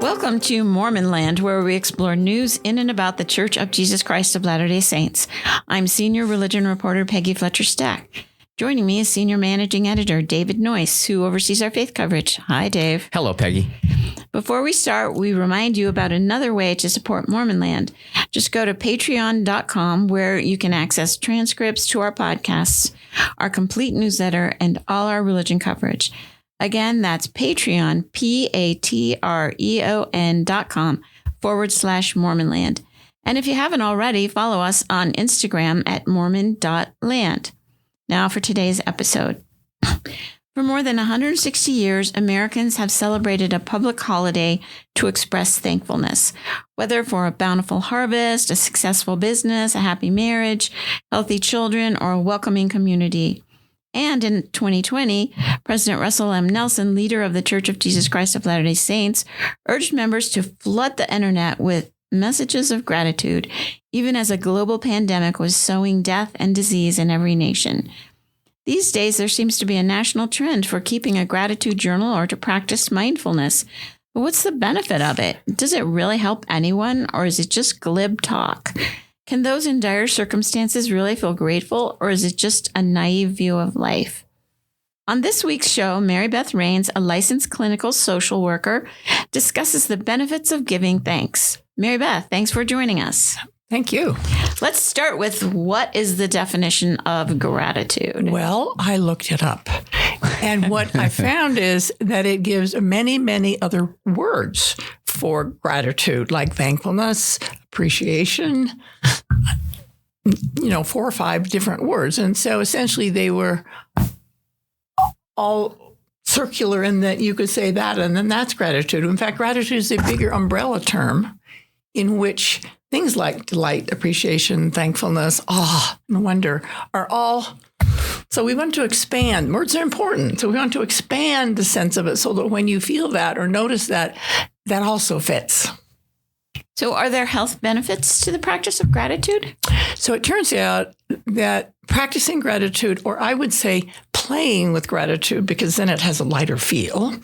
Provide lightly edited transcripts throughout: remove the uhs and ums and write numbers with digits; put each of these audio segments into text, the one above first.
Welcome to Mormon Land, where we explore news in and about the Church of Jesus Christ of Latter-day Saints. I'm senior religion reporter Peggy Fletcher-Stack. Joining me is senior managing editor David Noyce, who oversees our faith coverage. Hi, Dave. Hello, Peggy. Before we start, we remind you about another way to support Mormon Land. Just go to patreon.com, where you can access transcripts to our podcasts, our complete newsletter, and all our religion coverage. Again, that's Patreon, patreon.com/Mormonland. And if you haven't already, follow us on Instagram at mormon.land. Now for today's episode. For more than 160 years, Americans have celebrated a public holiday to express thankfulness, whether for a bountiful harvest, a successful business, a happy marriage, healthy children, or a welcoming community. And in 2020, President Russell M. Nelson, leader of the Church of Jesus Christ of Latter-day Saints, urged members to flood the internet with messages of gratitude, even as a global pandemic was sowing death and disease in every nation. These days, there seems to be a national trend for keeping a gratitude journal or to practice mindfulness. But what's the benefit of it? Does it really help anyone, or is it just glib talk? Can those in dire circumstances really feel grateful, or is it just a naive view of life? On this week's show, Mary Beth Rains, a licensed clinical social worker, discusses the benefits of giving thanks. Mary Beth, thanks for joining us. Thank you. Let's start with, what is the definition of gratitude? Well, I looked it up. And what I found is that it gives many, many other words for gratitude, like thankfulness, appreciation, 4 or 5 different words. And so essentially they were all circular in that you could say that, and then that's gratitude. In fact, gratitude is a bigger umbrella term in which things like delight, appreciation, thankfulness, awe, and wonder are all. So we want to expand. Words are important. So we want to expand the sense of it so that when you feel that or notice that, that also fits. So are there health benefits to the practice of gratitude? So it turns out that practicing gratitude, or I would say playing with gratitude, because then it has a lighter feel,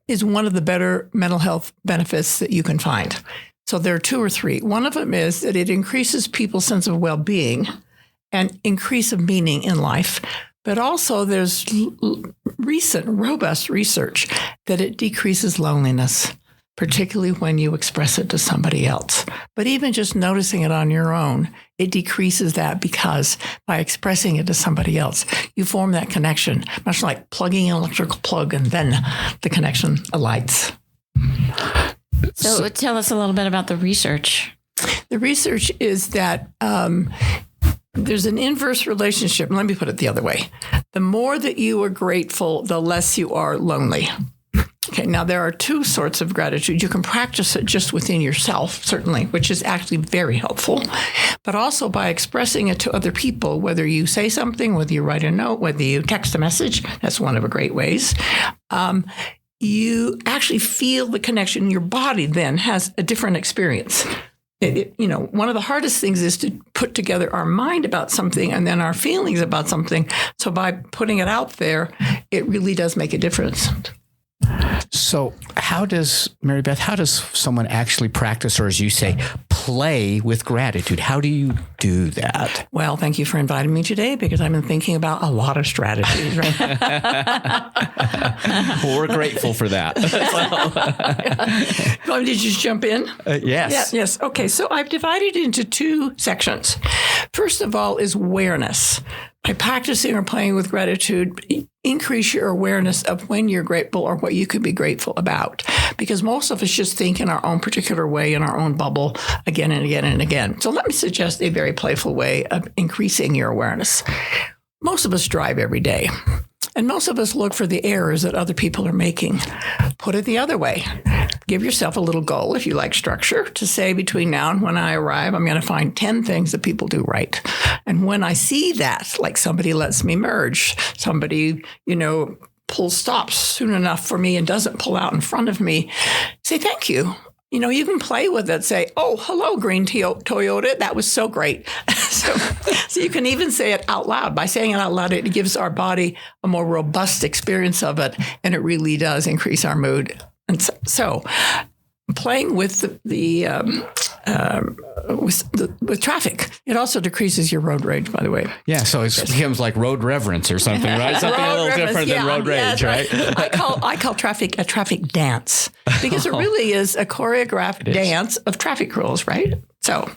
is one of the better mental health benefits that you can find. So there are 2 or 3. One of them is that it increases people's sense of well-being and increase of meaning in life. But also there's recent robust research that it decreases loneliness, particularly when you express it to somebody else. But even just noticing it on your own, it decreases that, because by expressing it to somebody else, you form that connection, much like plugging an electrical plug and then the connection alights. So tell us a little bit about the research. The research is that there's an inverse relationship. Let me put it the other way. The more that you are grateful, the less you are lonely. Okay, now there are 2 sorts of gratitude. You can practice it just within yourself, certainly, which is actually very helpful, but also by expressing it to other people, whether you say something, whether you write a note, whether you text a message. That's one of the great ways. You actually feel the connection. Your body then has a different experience. One of the hardest things is to put together our mind about something and then our feelings about something. So by putting it out there, it really does make a difference. So Mary Beth, how does someone actually practice, or as you say, play with gratitude? How do you do that? Well, thank you for inviting me today, because I've been thinking about a lot of strategies. Right? Well, we're grateful for that. Well, did you just jump in? Yes. Yes. Okay. So I've divided into 2 sections. First of all is awareness. By practicing or playing with gratitude, increase your awareness of when you're grateful or what you could be grateful about. Because most of us just think in our own particular way, in our own bubble, again and again and again. So let me suggest a very playful way of increasing your awareness. Most of us drive every day, and most of us look for the errors that other people are making. Put it the other way. Give yourself a little goal, if you like structure, to say between now and when I arrive, I'm going to find 10 things that people do right. And when I see that, like somebody lets me merge, somebody, pulls stops soon enough for me and doesn't pull out in front of me, say thank you. You can play with it. Say, oh, hello, green Toyota. That was so great. So you can even say it out loud. By saying it out loud, it gives our body a more robust experience of it. And it really does increase our mood. And so playing with with traffic, it also decreases your road rage, by the way. Yeah, so it becomes like road reverence or something, right? Something a little different than road rage, right? I call traffic a traffic dance because it really is a choreographed dance of traffic rules, right? So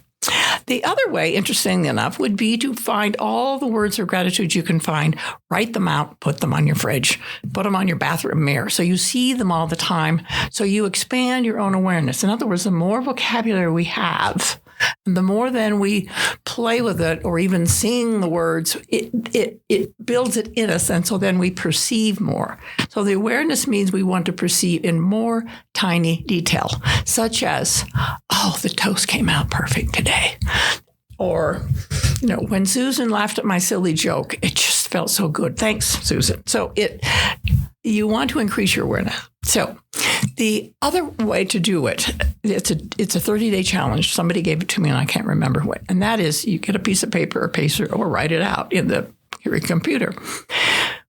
the other way, interestingly enough, would be to find all the words of gratitude you can find, write them out, put them on your fridge, put them on your bathroom mirror so you see them all the time, so you expand your own awareness. In other words, the more vocabulary we have, and the more then we play with it or even sing the words, it builds it in us. And so then we perceive more. So the awareness means we want to perceive in more tiny detail, such as, oh, the toast came out perfect today. Or, when Susan laughed at my silly joke, it just felt so good. Thanks, Susan. So you want to increase your awareness. So the other way to do it, it's a 30-day challenge. Somebody gave it to me and I can't remember what. And that is you get a piece of paper or paper or write it out in your computer.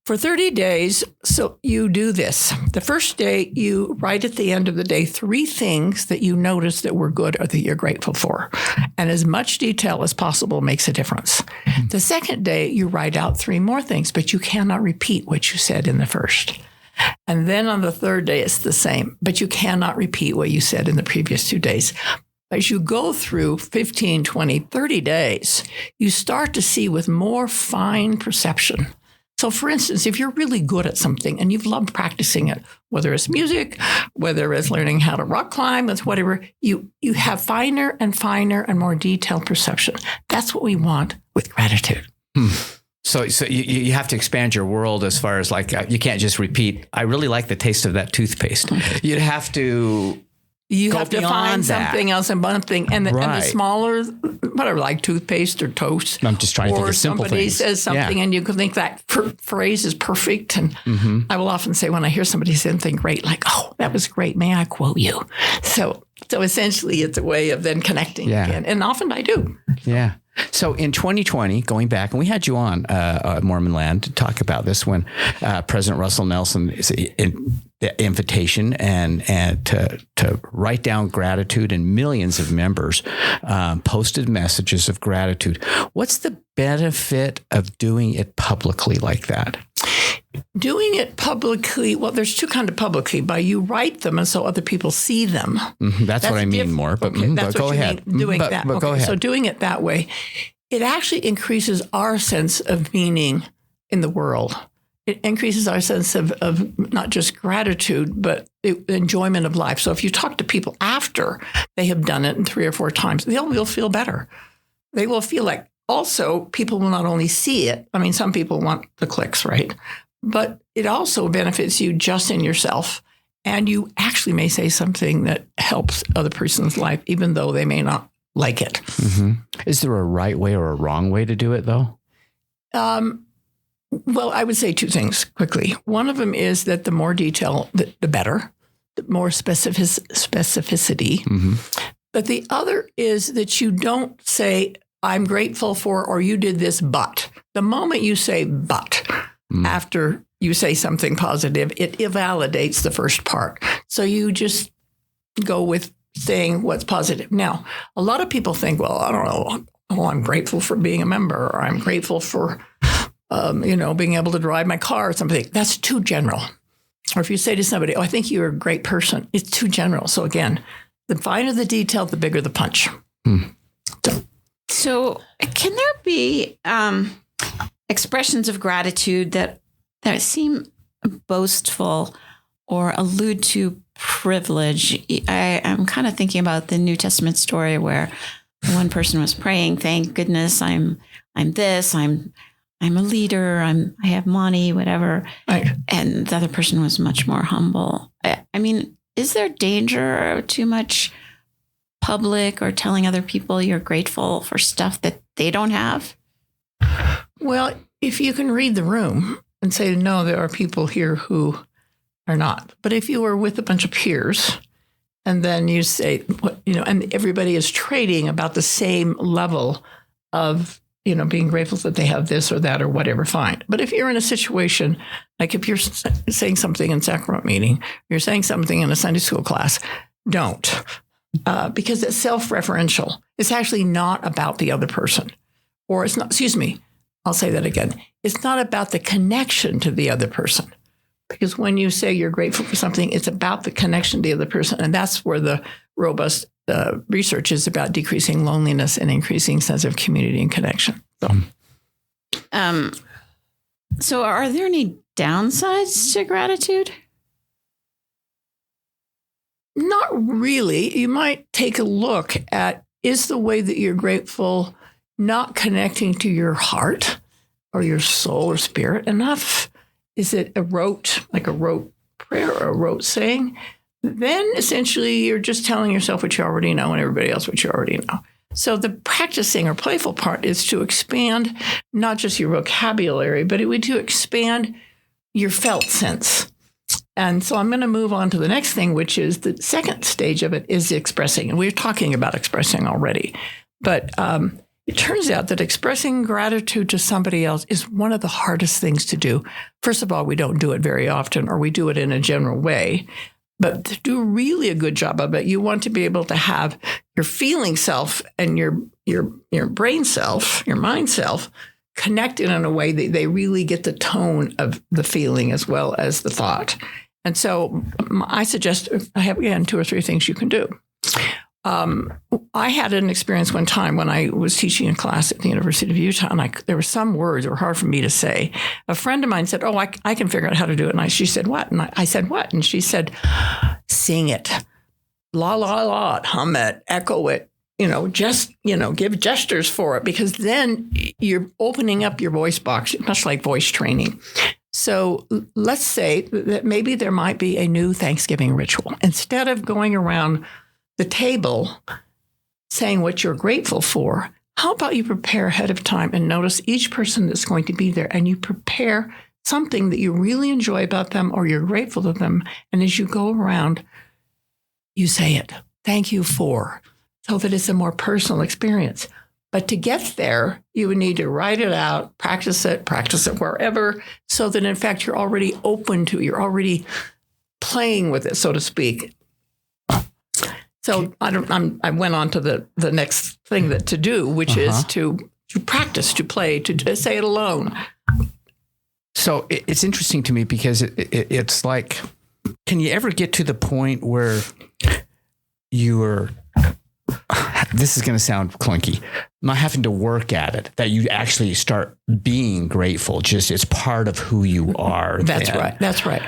For 30 days, so you do this. The first day, you write at the end of the day 3 things that you notice that were good or that you're grateful for. And as much detail as possible makes a difference. The second day, you write out 3 more things, but you cannot repeat what you said in the first. And then on the third day, it's the same, but you cannot repeat what you said in the previous 2 days. As you go through 15, 20, 30 days, you start to see with more fine perception. So, for instance, if you're really good at something and you've loved practicing it, whether it's music, whether it's learning how to rock climb, it's whatever, you have finer and finer and more detailed perception. That's what we want with gratitude. So you have to expand your world as far as you can't just repeat, I really like the taste of that toothpaste. You'd have to find something else and one thing. And the smaller, whatever, like toothpaste or toast. I'm just trying to think of simple things. Or somebody says something and you can think that phrase is perfect. And I will often say when I hear somebody say something great, like, oh, that was great. May I quote you? So essentially it's a way of then connecting again. And often I do. Yeah. So in 2020, going back, and we had you on Mormon Land to talk about this when President Russell Nelson is the invitation and to write down gratitude, and millions of members posted messages of gratitude. What's the benefit of doing it publicly like that? Doing it publicly, well, there's 2 kinds of publicly. By you write them and so other people see them. That's what I mean more. But, that's but go ahead. Doing that. But go ahead. So doing it that way, it actually increases our sense of meaning in the world. It increases our sense of not just gratitude, but the enjoyment of life. So if you talk to people after they have done it 3 or 4 times, they'll feel better. They will feel like, also, people will not only see it. I mean, some people want the clicks, right? But it also benefits you just in yourself. And you actually may say something that helps other person's life, even though they may not like it. Is there a right way or a wrong way to do it, though? Well, I would say 2 things quickly. One of them is that the more detail, the better, the more specificity. But the other is that you don't say, I'm grateful for, or you did this, but. The moment you say but, after you say something positive, it invalidates the first part. So you just go with saying what's positive. Now, a lot of people think, well, I don't know, I'm grateful for being a member, or I'm grateful for, being able to drive my car or something. That's too general. Or if you say to somebody, oh, I think you're a great person, it's too general. So again, the finer the detail, the bigger the punch. So can there be expressions of gratitude that seem boastful or allude to privilege? I'm kind of thinking about the New Testament story where one person was praying, thank goodness I'm this, I'm a leader, I have money, whatever. Right. And the other person was much more humble. I mean, is there danger or too much public or telling other people you're grateful for stuff that they don't have? Well, if you can read the room and say, no, there are people here who are not. But if you were with a bunch of peers and then you say, and everybody is trading about the same level of, being grateful that they have this or that or whatever, fine. But if you're in a situation, like if you're saying something in sacrament meeting, you're saying something in a Sunday school class, don't. Because it's self-referential. It's actually not about the other person. Or it's not, excuse me, I'll say that again. It's not about the connection to the other person. Because when you say you're grateful for something, it's about the connection to the other person. And that's where the robust research is about decreasing loneliness and increasing sense of community and connection. So are there any downsides to gratitude? Not really. You might take a look at, is the way that you're grateful not connecting to your heart or your soul or spirit enough? Is it a rote prayer or a rote saying? Then essentially you're just telling yourself what you already know and everybody else what you already know. So the practicing or playful part is to expand not just your vocabulary, but it would to expand your felt sense. And so I'm going to move on to the next thing, which is the second stage of it is expressing. And we're talking about expressing already. But it turns out that expressing gratitude to somebody else is one of the hardest things to do. First of all, we don't do it very often, or we do it in a general way. But to do really a good job of it, you want to be able to have your feeling self and your brain self, your mind self, connected in a way that they really get the tone of the feeling as well as the thought. And so I suggest, I have, again, 2 or 3 things you can do. I had an experience one time when I was teaching a class at the University of Utah, and there were some words that were hard for me to say. A friend of mine said, "Oh, I can figure out how to do it." And she said, "What?" And I said, "What?" And she said, "Sing it, la la la, hum it, echo it. Give gestures for it, because then you're opening up your voice box, much like voice training." So let's say that maybe there might be a new Thanksgiving ritual. Instead of going around the table saying what you're grateful for, how about you prepare ahead of time and notice each person that's going to be there, and you prepare something that you really enjoy about them or you're grateful to them. And as you go around, you say it. Thank you for, so that it's a more personal experience. But to get there, you would need to write it out, practice it wherever, so that in fact you're already already playing with it, so to speak. So I went on to the next thing to do, which is to practice, to play, to say it alone. So it's interesting to me because it's like, can you ever get to the point where this is going to sound clunky, not having to work at it, that you actually start being grateful, just it's part of who you are? That's right.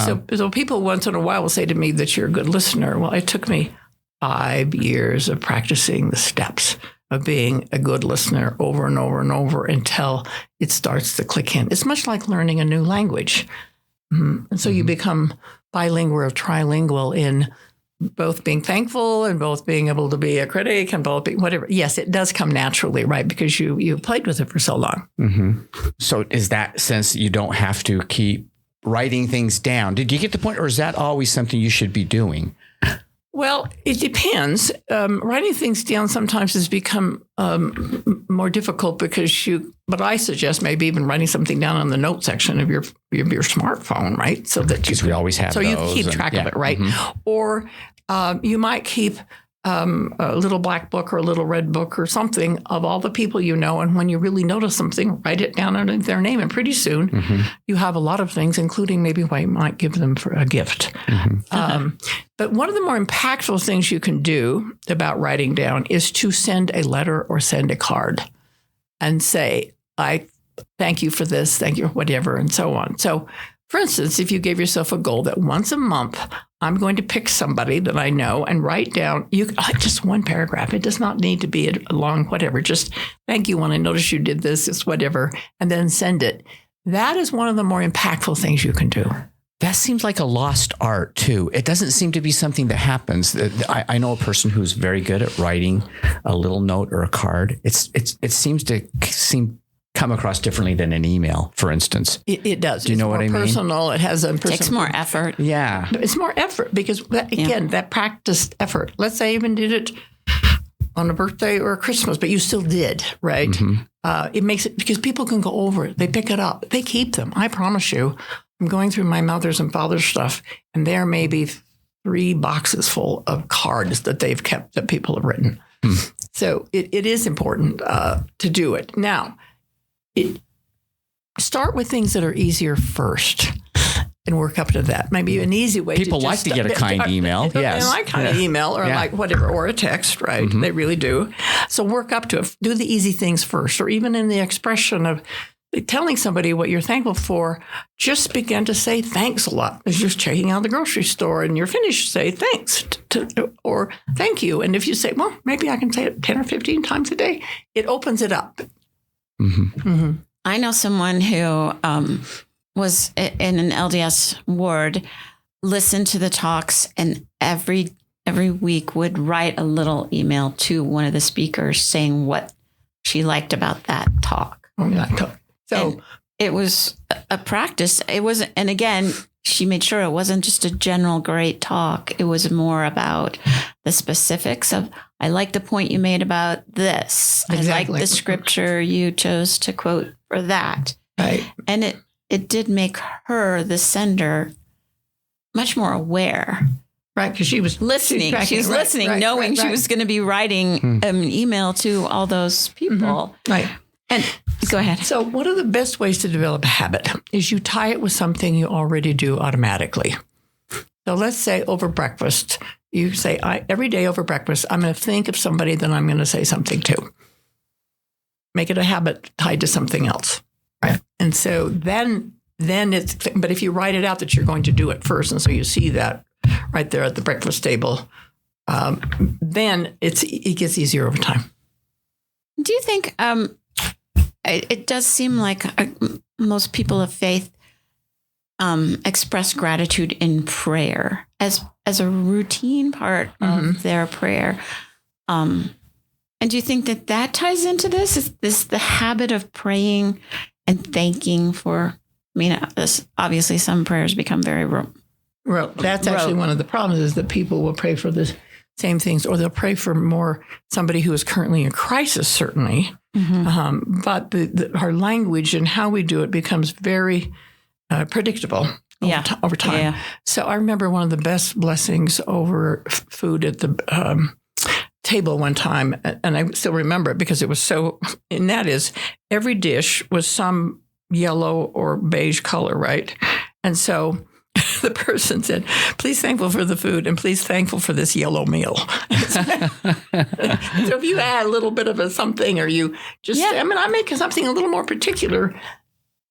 So people once in a while will say to me that you're a good listener. Well, it took me 5 years of practicing the steps of being a good listener over and over and over until it starts to click in. It's much like learning a new language. And so you become bilingual or trilingual in both being thankful and both being able to be a critic and both being whatever. Yes, it does come naturally, right? Because you played with it for so long. Mm-hmm. So is that sense you don't have to keep writing things down? Did you get the point, or is that always something you should be doing? Well, it depends. Writing things down sometimes has become more difficult because but I suggest maybe even writing something down on the note section of your smartphone, right? So that because we always have so those, you can keep track of it, right? Mm-hmm. Or you might keep a little black book or a little red book or something of all the people you know. And when you really notice something, write it down under their name. And pretty soon you have a lot of things, including maybe what you might give them for a gift. But one of the more impactful things you can do about writing down is to send a letter or send a card and say, I thank you for this, thank you, whatever, and so on. So, for instance, if you gave yourself a goal that once a month, I'm going to pick somebody that I know and write down just one paragraph. It does not need to be a long whatever. Just thank you when I noticed you did this, it's whatever, and then send it. That is one of the more impactful things you can do. That seems like a lost art too. It doesn't seem to be something that happens. I know a person who's very good at writing a little note or a card. It seems to come across differently than an email, for instance. It does. Do you know what I mean? Personal. It has a personal. Takes more effort. Yeah. It's more effort because, that practiced effort. Let's say I even did it on a birthday or a Christmas, but you still did, right? it makes it, because people can go over it. They pick it up. They keep them. I promise you. I'm going through my mother's and father's stuff, and there may be 3 boxes full of cards that they've kept that people have written. So it is important to do it. Now, start with things that are easier first and work up to that. Maybe an easy way. People like to get a kind email. Yes. They like kind of email or like whatever, or a text, right? They really do. So work up to it. Do the easy things first, or even in the expression of telling somebody what you're thankful for, just begin to say thanks a lot. As you're checking out the grocery store and you're finished, say thanks or thank you. And if you say, well, maybe I can say it 10 or 15 times a day, it opens it up. I know someone who was in an LDS ward, listened to the talks, and every week would write a little email to one of the speakers saying what she liked about that talk. So and it was a practice. It was, and again, she made sure it wasn't just a general great talk. It was more about the specifics of, I like the point you made about this. Exactly. I like the scripture you chose to quote for that. Right. And it did make her, the sender, much more aware. Right, because she was listening. She was listening, knowing she was going to be writing an email to all those people. Right. And go ahead. So one of the best ways to develop a habit is you tie it with something you already do automatically. So let's say over breakfast, you say, every day over breakfast, I'm going to think of somebody that I'm going to say something to. Make it a habit tied to something else. Right. And so then it's, but if you write it out that you're going to do it first, and so you see that right there at the breakfast table, then it gets easier over time. Do you think it does seem like most people of faith express gratitude in prayer as a routine part of their prayer? And do you think that ties into this? Is this the habit of praying and thanking for? I mean, obviously some prayers become very well, that's actually one of the problems, is that people will pray for the same things, or they'll pray for more somebody who is currently in crisis, certainly. But our language and how we do it becomes very predictable over time. Yeah. So I remember one of the best blessings over food at the table one time, and I still remember it because it was so, and that is, every dish was some yellow or beige color, right? And so the person said, please thankful for the food and please thankful for this yellow meal. So if you add a little bit of a something, or you just, I make something a little more particular.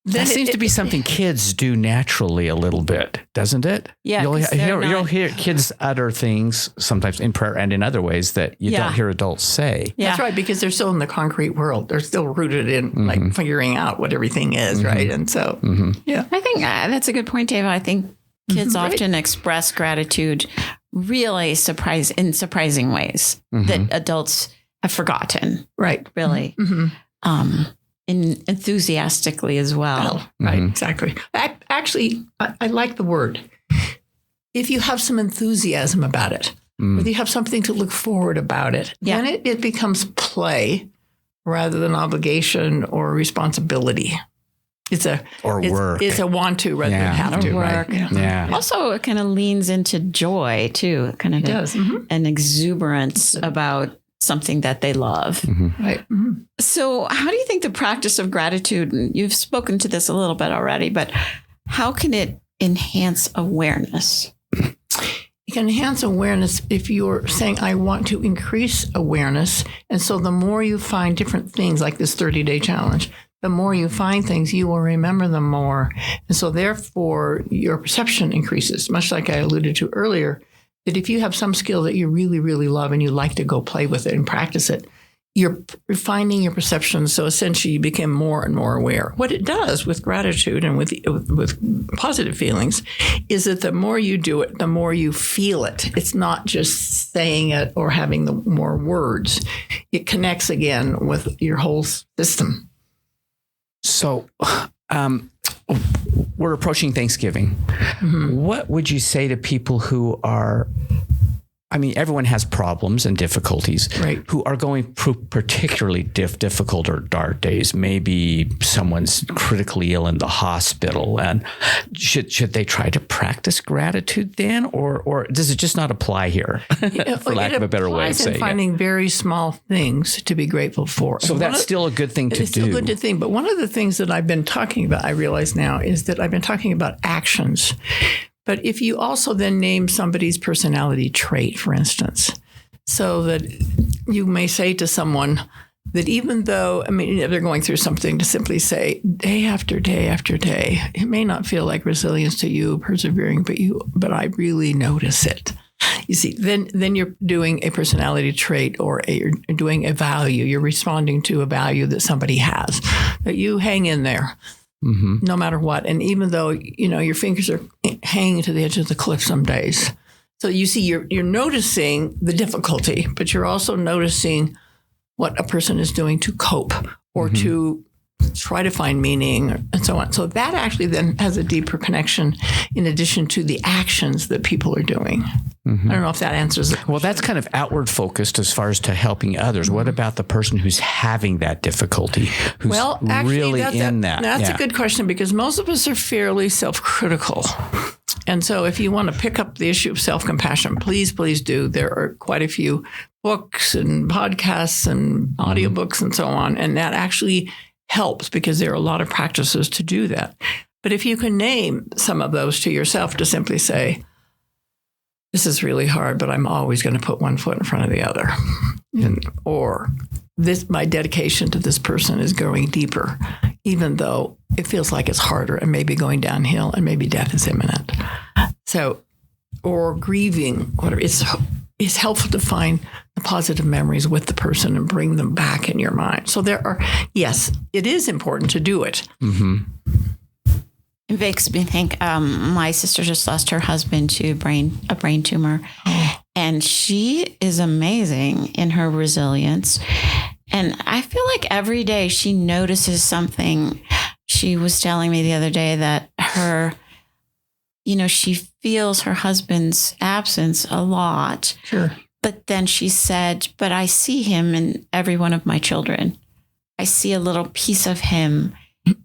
That seems to be something kids do naturally a little bit, doesn't it? Yeah. You'll hear kids utter things sometimes in prayer and in other ways that you don't hear adults say. Yeah. That's right, because they're still in the concrete world. They're still rooted in like figuring out what everything is, right? And so, I think that's a good point, Dave. I think kids often express gratitude really in surprising ways that adults have forgotten. Right. Really. Enthusiastically as well. Right, exactly. I like the word. If you have some enthusiasm about it, if you have something to look forward about it, then it becomes play rather than obligation or responsibility. Work. It's a want to rather than have to. Work. Right? Yeah. Also, it kind of leans into joy too. Kind of an exuberance about something that they love. Right. So how do you think the practice of gratitude, and you've spoken to this a little bit already, but how can it enhance awareness? It can enhance awareness if you're saying, I want to increase awareness. And so the more you find different things like this 30-day challenge, the more you find things, you will remember them more. And so therefore your perception increases, much like I alluded to earlier, that if you have some skill that you really, really love and you like to go play with it and practice it, you're refining your perception. So essentially you become more and more aware. What it does with gratitude and with positive feelings is that the more you do it, the more you feel it. It's not just saying it or having the more words. It connects again with your whole system. So, we're approaching Thanksgiving. What would you say to people who are I mean, everyone has problems and difficulties, Right. who are going particularly difficult or dark days. Maybe someone's critically ill in the hospital, and should they try to practice gratitude then, or does it just not apply here, for lack of a better way of saying it? Finding very small things to be grateful for. So that's still a good thing to do. It's still good to think. But one of the things that I've been talking about, I realize now, is that I've been talking about actions. But if you also then name somebody's personality trait, for instance, so that you may say to someone that even though, I mean, if they're going through something, to simply say day after day after day, it may not feel like resilience to you, persevering, but I really notice it. You see, then you're doing a personality trait, or you're doing a value. You're responding to a value that somebody has, that you hang in there. Mm-hmm. No matter what. And even though, your fingers are hanging to the edge of the cliff some days. So you see, you're noticing the difficulty, but you're also noticing what a person is doing to cope or to try to find meaning and so on. So that actually then has a deeper connection in addition to the actions that people are doing. Mm-hmm. I don't know if that answers it. Well, that's kind of outward focused as far as to helping others. What about the person who's having that difficulty, who's really in that? That's a good question, because most of us are fairly self-critical. And so if you want to pick up the issue of self-compassion, please do. There are quite a few books and podcasts and audiobooks and so on. And that actually helps, because there are a lot of practices to do that. But if you can name some of those to yourself, to simply say, this is really hard, but I'm always going to put one foot in front of the other. Or my dedication to this person is going deeper, even though it feels like it's harder and maybe going downhill and maybe death is imminent. So, or grieving, whatever. It's helpful to find the positive memories with the person and bring them back in your mind. So yes, it is important to do it. Mm-hmm. It makes me think, my sister just lost her husband to a brain tumor. Oh. And she is amazing in her resilience. And I feel like every day she notices something. She was telling me the other day that she feels her husband's absence a lot. Sure. But then she said, but I see him in every one of my children. I see a little piece of him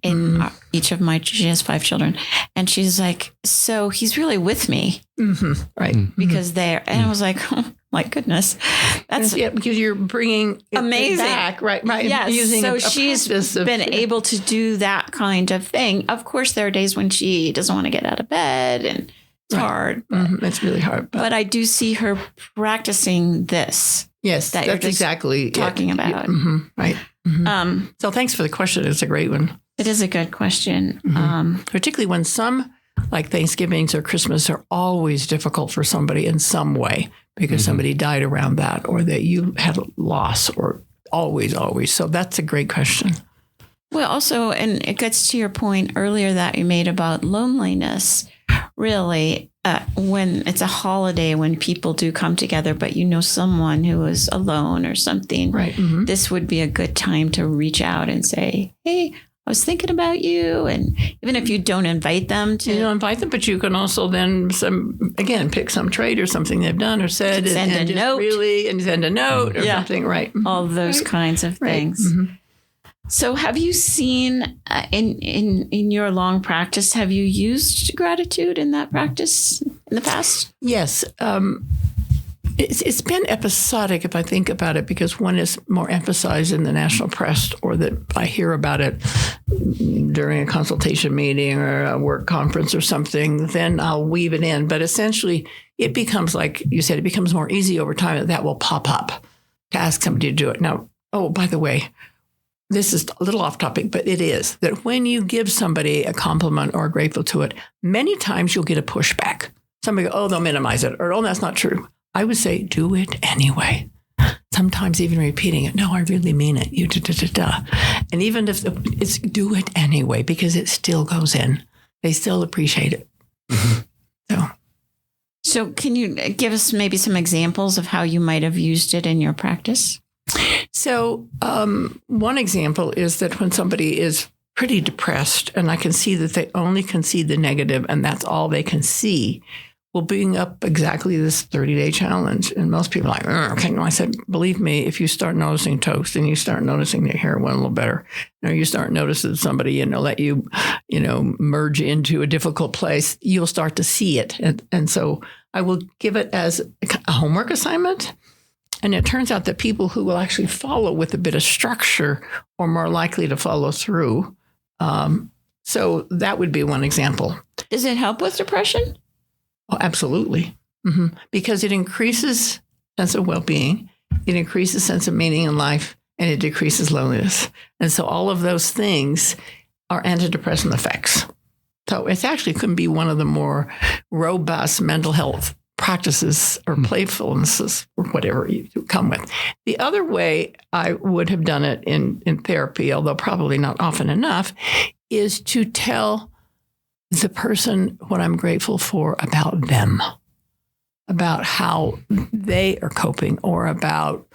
in each of she has 5 children. And she's like, so he's really with me. Mm-hmm. Right. Because they're, and I was like, oh my goodness. That's because you're bringing amazing back, right? Yes. So she's been able to do that kind of thing. Of course, there are days when she doesn't want to get out of bed, and it's hard. It's really hard. But I do see her practicing this. Yes, that's exactly talking about. Mm-hmm. Right. Mm-hmm. So thanks for the question. It's a great one. It is a good question. Particularly when some, like Thanksgivings or Christmas, are always difficult for somebody in some way, because somebody died around that, or that you had a loss, or always. So that's a great question. Well, also, and it gets to your point earlier that you made about loneliness, really, when it's a holiday, when people do come together, but someone who is alone or something, right? This would be a good time to reach out and say, hey, I was thinking about you. And even if you don't invite them to... You don't invite them, but you can also then, pick some trait or something they've done or said. Send a note. And send a note or something, right? All those kinds of things. Right. Mm-hmm. So have you seen, in your long practice, have you used gratitude in that practice in the past? Yes. It's been episodic, if I think about it, because one is more emphasized in the national press, or that I hear about it during a consultation meeting or a work conference or something, then I'll weave it in. But essentially, it becomes, like you said, it becomes more easy over time that will pop up to ask somebody to do it. Now, by the way, this is a little off topic, but it is that when you give somebody a compliment or are grateful to it, many times you'll get a pushback. Somebody go, they'll minimize it, or, that's not true. I would say, do it anyway. Sometimes even repeating it. No, I really mean it. You da. And even if it's do it anyway, because it still goes in. They still appreciate it. Mm-hmm. So can you give us maybe some examples of how you might have used it in your practice? So one example is that when somebody is pretty depressed, and I can see that they only can see the negative, and that's all they can see, will bring up exactly this 30-day challenge. And most people are like, okay. No, I said, believe me, if you start noticing toast and you start noticing your hair went a little better, you start noticing somebody, let you, merge into a difficult place, you'll start to see it. And so I will give it as a homework assignment. And it turns out that people who will actually follow with a bit of structure are more likely to follow through. So that would be one example. Does it help with depression? Oh, absolutely. Mm-hmm. Because it increases sense of well-being, it increases sense of meaning in life, and it decreases loneliness. And so all of those things are antidepressant effects. So it actually could be one of the more robust mental health practices or playfulnesses or whatever you come with. The other way I would have done it in therapy, although probably not often enough, is to tell the person what I'm grateful for about them, about how they are coping, or about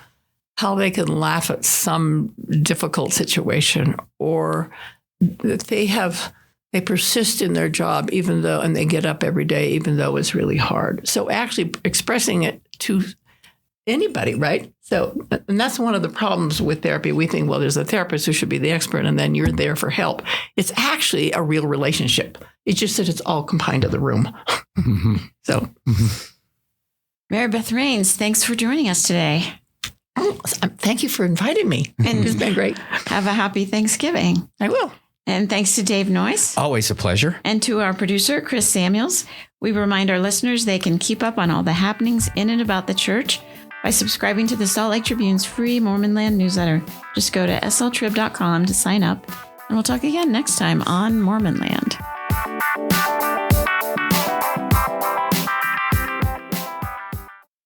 how they can laugh at some difficult situation, or that they persist in their job and they get up every day even though it's really hard. So actually expressing it to anybody, right? So, and that's one of the problems with therapy. We think, well, there's a therapist who should be the expert, and then you're there for help. It's actually a real relationship. It's just that it's all confined to the room. Mm-hmm. So, Mary Beth Rains, thanks for joining us today. Thank you for inviting me. And it's been great. Have a happy Thanksgiving. I will. And thanks to Dave Noyce. Always a pleasure. And to our producer, Chris Samuels. We remind our listeners they can keep up on all the happenings in and about the church by subscribing to the Salt Lake Tribune's free Mormon Land newsletter. Just go to sltrib.com to sign up, and we'll talk again next time on Mormon Land.